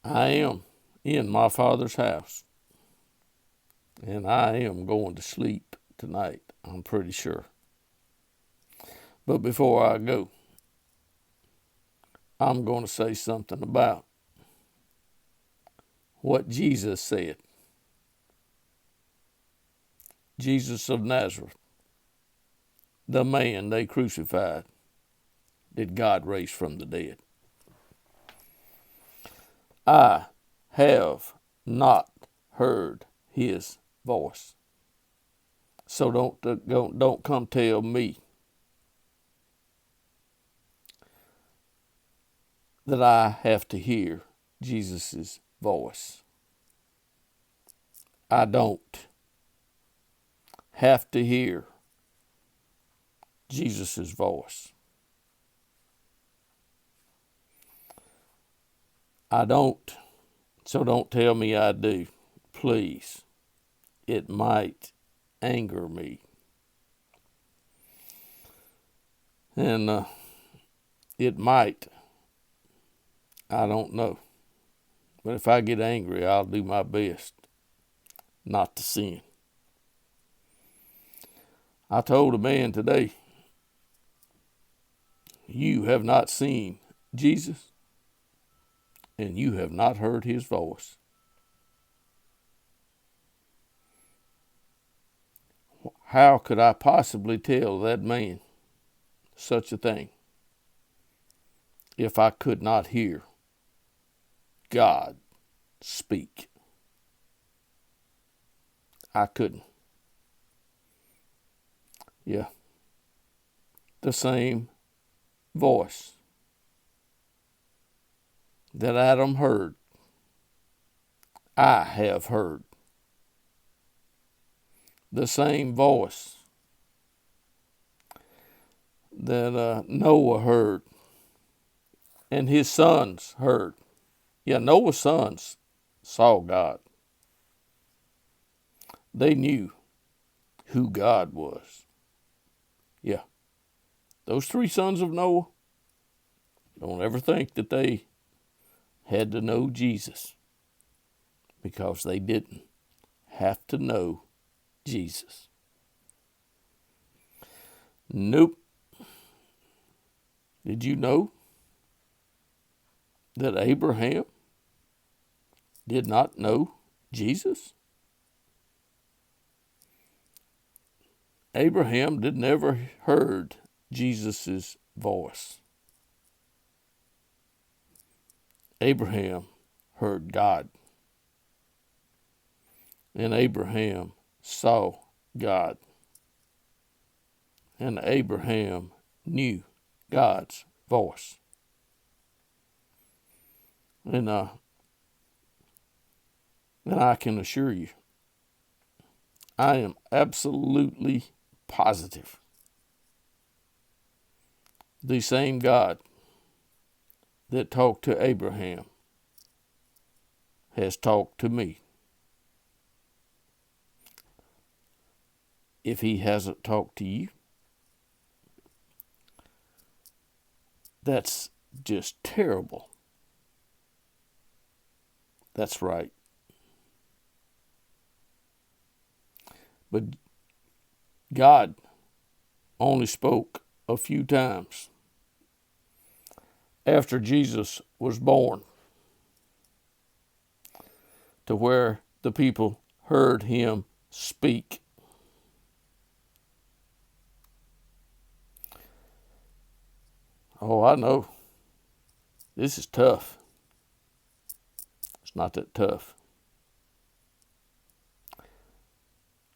I am in my Father's house, and I am going to sleep tonight, I'm pretty sure. But before I go, I'm going to say something about what Jesus said. Jesus of Nazareth, the man they crucified, did God raise from the dead. I have not heard his voice. So don't come tell me that I have to hear Jesus' voice. I don't have to hear Jesus' voice. I don't. So don't tell me I do. Please. It might anger me. And it might. I don't know. But if I get angry, I'll do my best not to sin. I told a man today, you have not seen Jesus, and you have not heard his voice. How could I possibly tell that man such a thing if I could not hear God speak? I couldn't. Yeah. The same voice that Adam heard, I have heard. The same voice that Noah heard and his sons heard. Yeah, Noah's sons saw God. They knew who God was. Yeah, those three sons of Noah, don't ever think that they had to know Jesus, because they didn't have to know Jesus. Nope. Did you know that Abraham did not know Jesus? Abraham did never heard Jesus' voice. Abraham heard God. And Abraham saw God. And Abraham knew God's voice. And I can assure you, I am absolutely positive the same God that talked to Abraham has talked to me. If he hasn't talked to you, that's just terrible. That's right. But God only spoke a few times after Jesus was born, to where the people heard him speak. Oh, I know. This is tough. It's not that tough.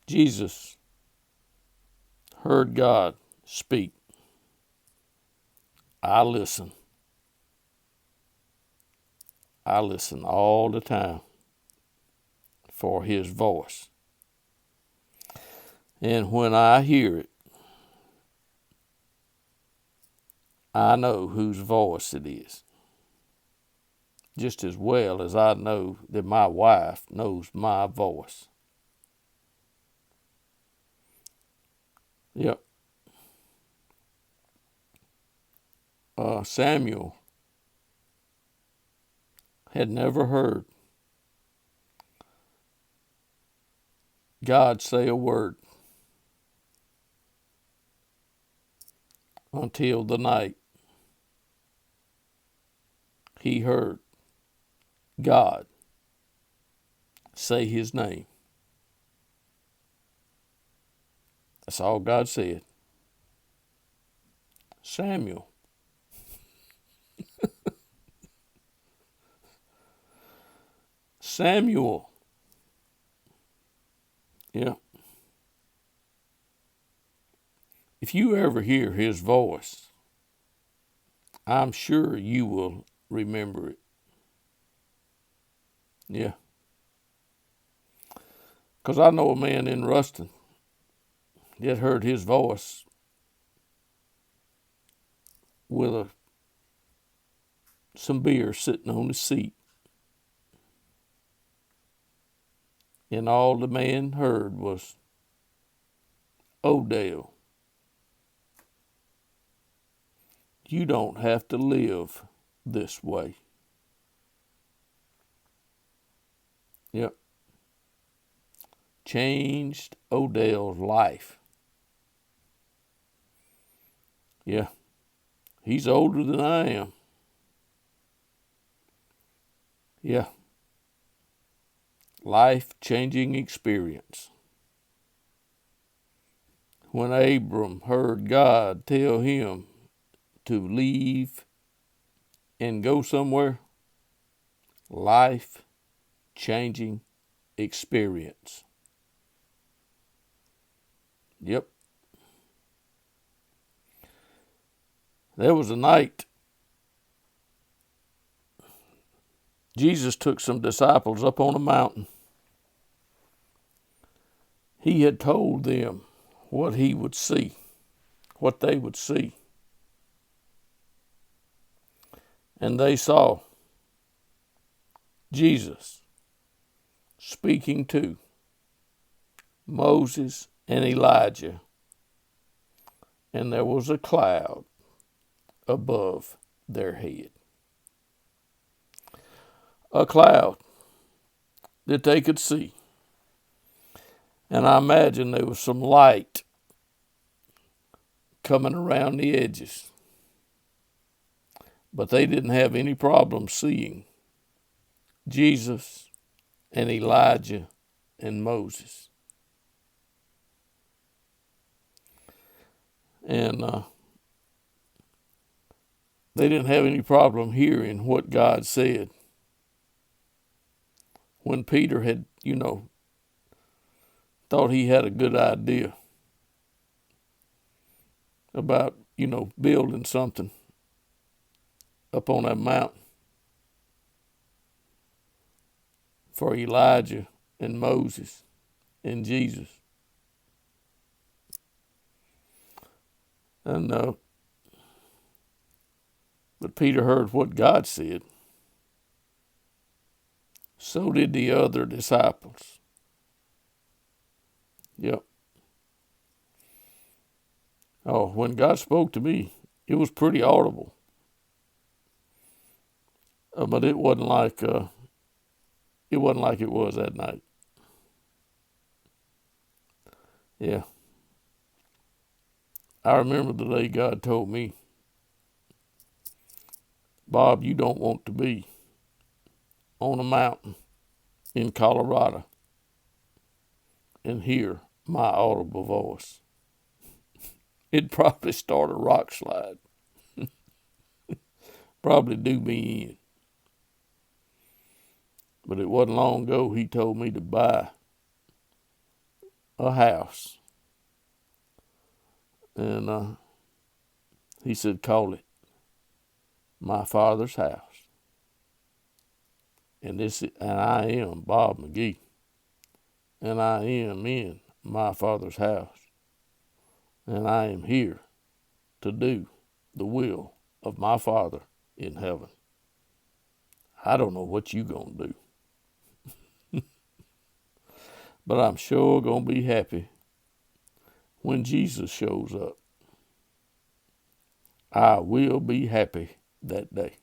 Jesus heard God speak. I listen. I listen all the time for his voice. And when I hear it, I know whose voice it is. Just as well as I know that my wife knows my voice. Yep. Samuel had never heard God say a word until the night he heard God say his name. That's all God said. Samuel. Samuel. Yeah. If you ever hear his voice, I'm sure you will remember it. Yeah. Because I know a man in Ruston that heard his voice with some beer sitting on his seat. And all the man heard was, Odell, you don't have to live this way. Yep. Changed Odell's life. Yeah. He's older than I am. Yeah. Life-changing experience. When Abram heard God tell him to leave and go somewhere, life-changing experience. Yep. There was a night Jesus took some disciples up on a mountain. He had told them what he would see, what they would see. And they saw Jesus speaking to Moses and Elijah, and there was a cloud above their head. A cloud that they could see. And I imagine there was some light coming around the edges. But they didn't have any problem seeing Jesus and Elijah and Moses. And they didn't have any problem hearing what God said. When Peter had, thought he had a good idea about, building something up on that mountain for Elijah and Moses and Jesus. And but Peter heard what God said. So did the other disciples. Yep. Oh, when God spoke to me, it was pretty audible. But it wasn't like it was that night. Yeah. I remember the day God told me, Bob, you don't want to be on a mountain in Colorado and hear my audible voice. It'd probably start a rock slide. Probably do me in. But it wasn't long ago he told me to buy a house. And he said, call it my Father's house. And I am Bob McGee. And I am in my Father's house. And I am here to do the will of my Father in heaven. I don't know what you gonna do. But I'm sure gonna be happy when Jesus shows up. I will be happy that day.